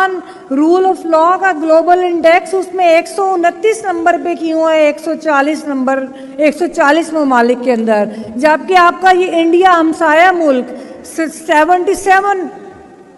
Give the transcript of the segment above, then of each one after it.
Pakistan rule of law का global index उसमें 129 number पे क्यों है 140 ममालिक के अंदर, जबकि आपका ये इंडिया हमसाया मुल्क 77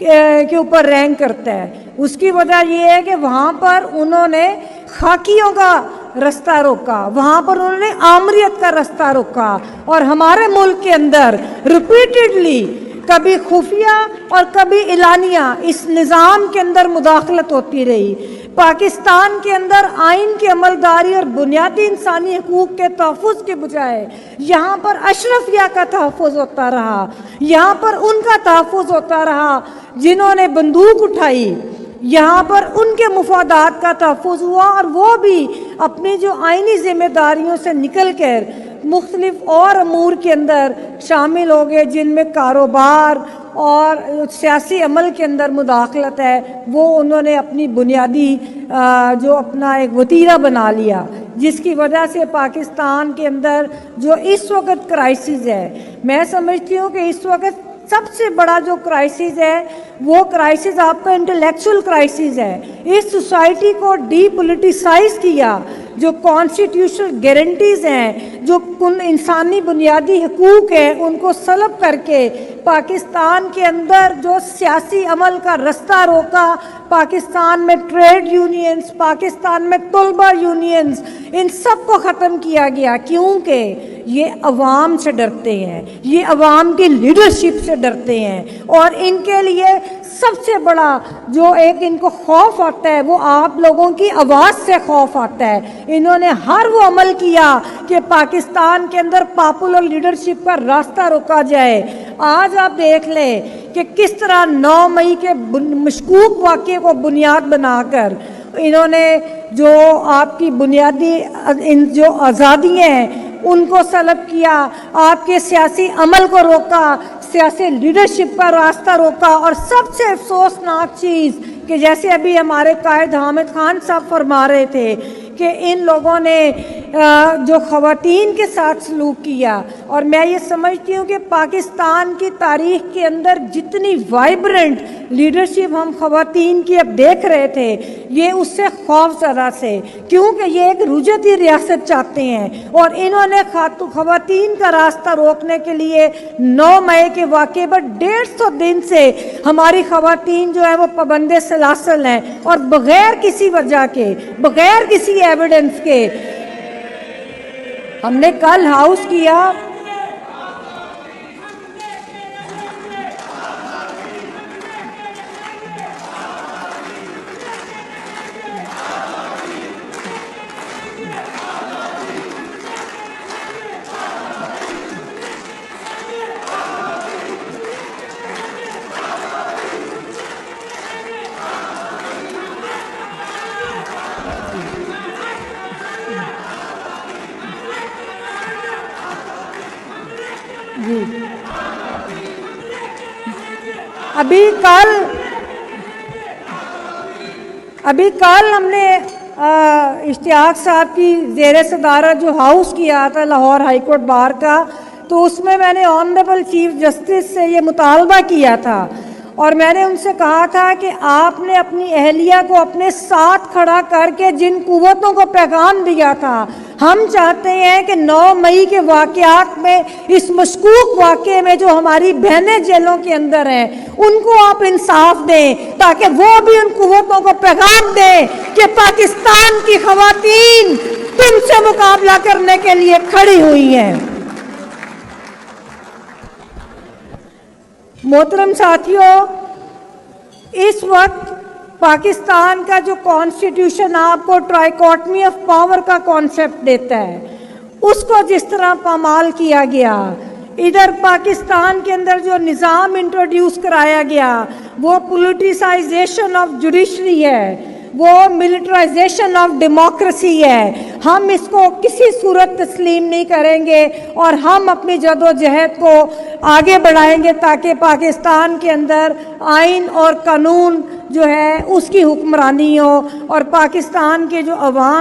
के ऊपर रैंक करता है। उसकी वजह ये है कि वहाँ पर उन्होंने खाकियों का रास्ता रोका, वहाँ पर उन्होंने आमरीत का रास्ता रोका, और हमारे मुल्क के अंदर रिपीटेडली कभी खुफिया और कभी इलानिया इस निज़ाम के अंदर मुदाखलत होती रही। पाकिस्तान के अंदर आइन की अमलदारी और बुनियादी इंसानी हकूक़ के तहफ़्फ़ुज़ के बजाय यहाँ पर अशरफिया का तहफ़्फ़ुज़ होता रहा, यहाँ पर उनका तहफ़्फ़ुज़ होता रहा जिन्होंने बंदूक उठाई, यहाँ पर उनके मुफादात का तहफ़्फ़ुज़ हुआ, और वो भी अपनी जो आइनी ज़िम्मेदारियों से निकल कर मुख्तलिफ और अमूर के अंदर शामिल हो गए, जिनमें कारोबार और सियासी अमल के अंदर मुदाखलत है, वो उन्होंने अपनी बुनियादी जो अपना एक वतीरा बना लिया, जिसकी वजह से पाकिस्तान के अंदर जो इस वक्त क्राइसिस है, मैं समझती हूँ कि इस वक्त सबसे बड़ा जो क्राइसिस है वो क्राइसिस आपका इंटेलेक्चुअल क्राइसिस है। इस सोसाइटी को डीपोलिटिसाइज किया, जो कॉन्स्टिट्यूशनल गारंटीज़ हैं, जो इंसानी बुनियादी हकूक़ हैं, उनको सलब करके पाकिस्तान के अंदर जो सियासी अमल का रास्ता रोका, पाकिस्तान में ट्रेड यूनियंस, पाकिस्तान में तलबा यूनियंस, इन सब को ख़त्म किया गया, क्योंकि ये अवाम से डरते हैं, ये अवाम की लीडरशिप से डरते हैं, और इनके लिए सबसे बड़ा जो एक इनको खौफ आता है वो आप लोगों की आवाज़ से खौफ आता है। इन्होंने हर वो अमल किया कि पाकिस्तान के अंदर पॉपुलर लीडरशिप का रास्ता रोका जाए। आज आप देख लें कि किस तरह 9 मई के मशकूक वाक़े को बुनियाद बनाकर इन्होंने जो आपकी बुनियादी जो आज़ादियाँ हैं उनको सलब किया, आपके सियासी अमल को रोका, सियासी लीडरशिप का रास्ता रोका, और सबसे अफसोसनाक चीज़ कि जैसे अभी हमारे कायद हामिद खान साहब फरमा रहे थे कि इन लोगों ने जो ख़वातीन के साथ सलूक किया, और मैं ये समझती हूँ कि पाकिस्तान की तारीख़ के अंदर जितनी वाइब्रेंट लीडरशिप हम ख़वातीन की अब देख रहे थे, ये उससे खौफज़दा से, क्योंकि ये एक रुजती रियासत चाहते हैं, और इन्होंने ख़वातीन का रास्ता रोकने के लिए 9 मई के वाक़े पर 150 दिन से हमारी ख़वातीन जो है वो पाबंदे सलासल हैं, और बग़ैर किसी वजह के, बग़ैर किसी एविडेंस के। हमने कल हाउस किया, अभी कल हमने इश्तियाक साहब की ज़ेर सदारत जो हाउस किया था लाहौर हाई कोर्ट बार का, तो उसमें मैंने ऑनरेबल चीफ जस्टिस से ये मुतालबा किया था, और मैंने उनसे कहा था कि आपने अपनी अहलिया को अपने साथ खड़ा करके जिन कुव्वतों को पैगाम दिया था, हम चाहते हैं कि 9 मई के वाक़यात में, इस मशकूक वाक़े में जो हमारी बहनें जेलों के अंदर हैं, उनको आप इंसाफ दें, ताकि वो भी उन कुव्वतों को पैगाम दें कि पाकिस्तान की ख़वातीन तुमसे मुकाबला करने के लिए खड़ी हुई हैं। मोहतरम साथियों, इस वक्त पाकिस्तान का जो कॉन्स्टिट्यूशन आपको ट्राइकोटमी ऑफ पावर का कॉन्सेप्ट देता है, उसको जिस तरह पामाल किया गया, इधर पाकिस्तान के अंदर जो निज़ाम इंट्रोड्यूस कराया गया वो पॉलिटिसाइजेशन ऑफ जुडिशरी है, वो मिलिटराइजेशन ऑफ डेमोक्रेसी है। हम इसको किसी सूरत तस्लीम नहीं करेंगे, और हम अपनी जदोजहद को आगे बढ़ाएंगे ताकि पाकिस्तान के अंदर आइन और कानून जो है उसकी हुक्मरानी हो, और पाकिस्तान के जो अवाम